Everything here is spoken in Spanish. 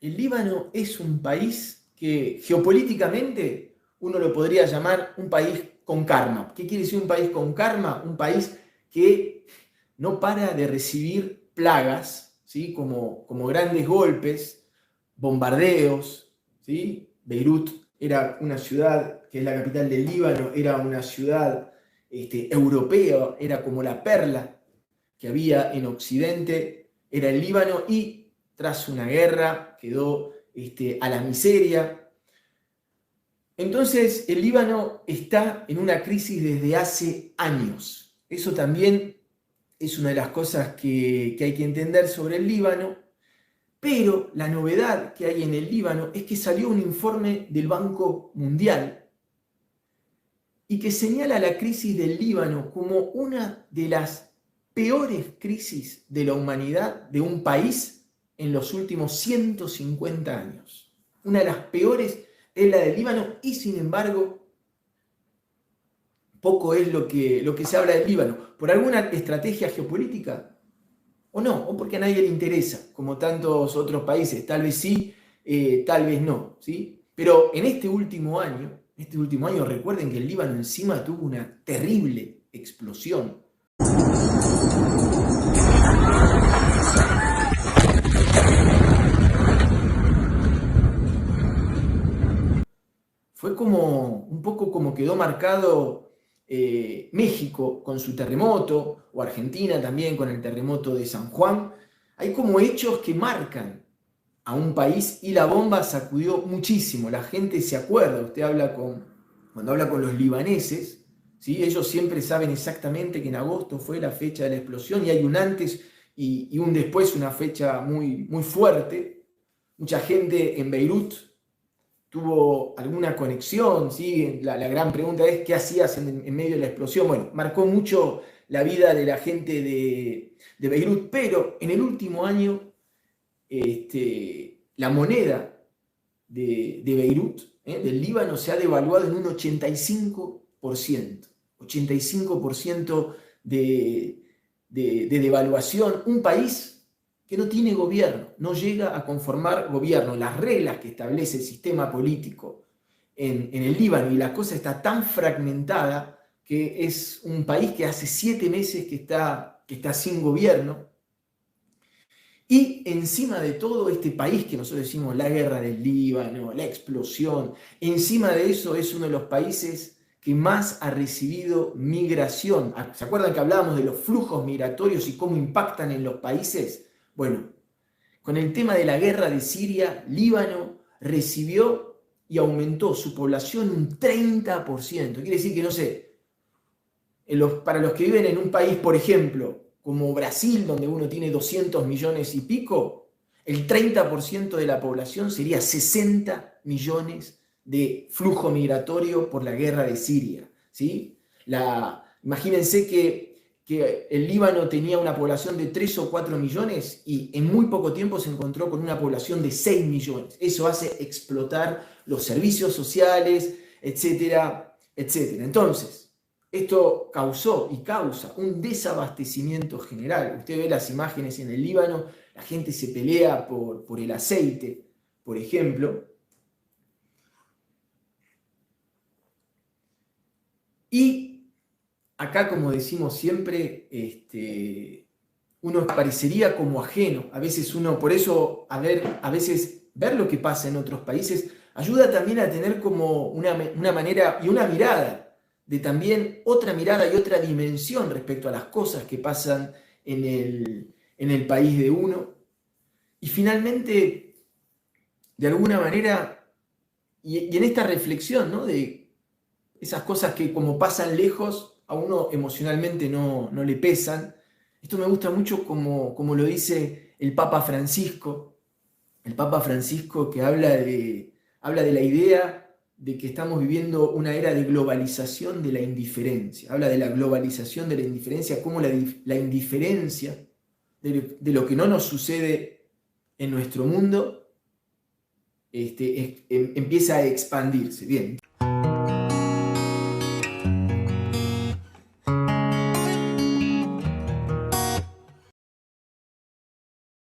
El Líbano es un país que geopolíticamente uno lo podría llamar un país con karma. ¿Qué quiere decir un país con karma? Un país que no para de recibir plagas, ¿sí? como grandes golpes, bombardeos. ¿Sí? Beirut era una ciudad que es la capital del Líbano, era una ciudad europea, era como la perla que había en Occidente, era el Líbano, y tras una guerra quedó a la miseria. Entonces el Líbano está en una crisis desde hace años. Eso también es una de las cosas que hay que entender sobre el Líbano. Pero la novedad que hay en el Líbano es que salió un informe del Banco Mundial y que señala la crisis del Líbano como una de las peores crisis de la humanidad de un país en los últimos 150 años. Una de las peores es la del Líbano y, sin embargo, poco es lo que se habla del Líbano. ¿Por alguna estrategia geopolítica? ¿O no? ¿O porque a nadie le interesa? Como tantos otros países. Tal vez sí, tal vez no. ¿Sí? Pero en este último año, recuerden que el Líbano encima tuvo una terrible explosión. Fue como un poco como quedó marcado México con su terremoto, o Argentina también con el terremoto de San Juan. Hay como hechos que marcan a un país y la bomba sacudió muchísimo. La gente se acuerda, cuando habla con los libaneses, ¿sí? Ellos siempre saben exactamente que en agosto fue la fecha de la explosión y hay un antes y un después, una fecha muy, muy fuerte. Mucha gente en Beirut tuvo alguna conexión, ¿sí? La gran pregunta es, ¿qué hacías en medio de la explosión? Bueno, marcó mucho la vida de la gente de Beirut, pero en el último año la moneda de Beirut, del Líbano, se ha devaluado en un 85%. 85% de devaluación. Un país que no tiene gobierno, no llega a conformar gobierno. Las reglas que establece el sistema político en el Líbano, y la cosa está tan fragmentada que es un país que hace 7 meses que está sin gobierno. Y encima de todo, este país que nosotros decimos la guerra del Líbano, la explosión, encima de eso es uno de los países que más ha recibido migración. ¿Se acuerdan que hablábamos de los flujos migratorios y cómo impactan en los países? Bueno, con el tema de la guerra de Siria, Líbano recibió y aumentó su población un 30%. Quiere decir que, no sé, para los que viven en un país, por ejemplo, como Brasil, donde uno tiene 200 millones y pico, el 30% de la población sería 60 millones de flujo migratorio por la guerra de Siria. ¿Sí? Imagínense que el Líbano tenía una población de 3 o 4 millones y en muy poco tiempo se encontró con una población de 6 millones. Eso hace explotar los servicios sociales, etcétera, etcétera. Entonces, esto causó y causa un desabastecimiento general. Usted ve las imágenes en el Líbano, la gente se pelea por el aceite, por ejemplo. Y acá, como decimos siempre, uno parecería como ajeno. A veces uno, por eso, a veces ver lo que pasa en otros países ayuda también a tener como una manera y una mirada, de también otra mirada y otra dimensión respecto a las cosas que pasan en el país de uno. Y finalmente, de alguna manera, y en esta reflexión, ¿no? De esas cosas que como pasan lejos, a uno emocionalmente no le pesan. Esto me gusta mucho como lo dice el Papa Francisco que habla de la idea de que estamos viviendo una era de globalización de la indiferencia. Habla de la globalización de la indiferencia, como la indiferencia de lo que no nos sucede en nuestro mundo empieza a expandirse. Bien.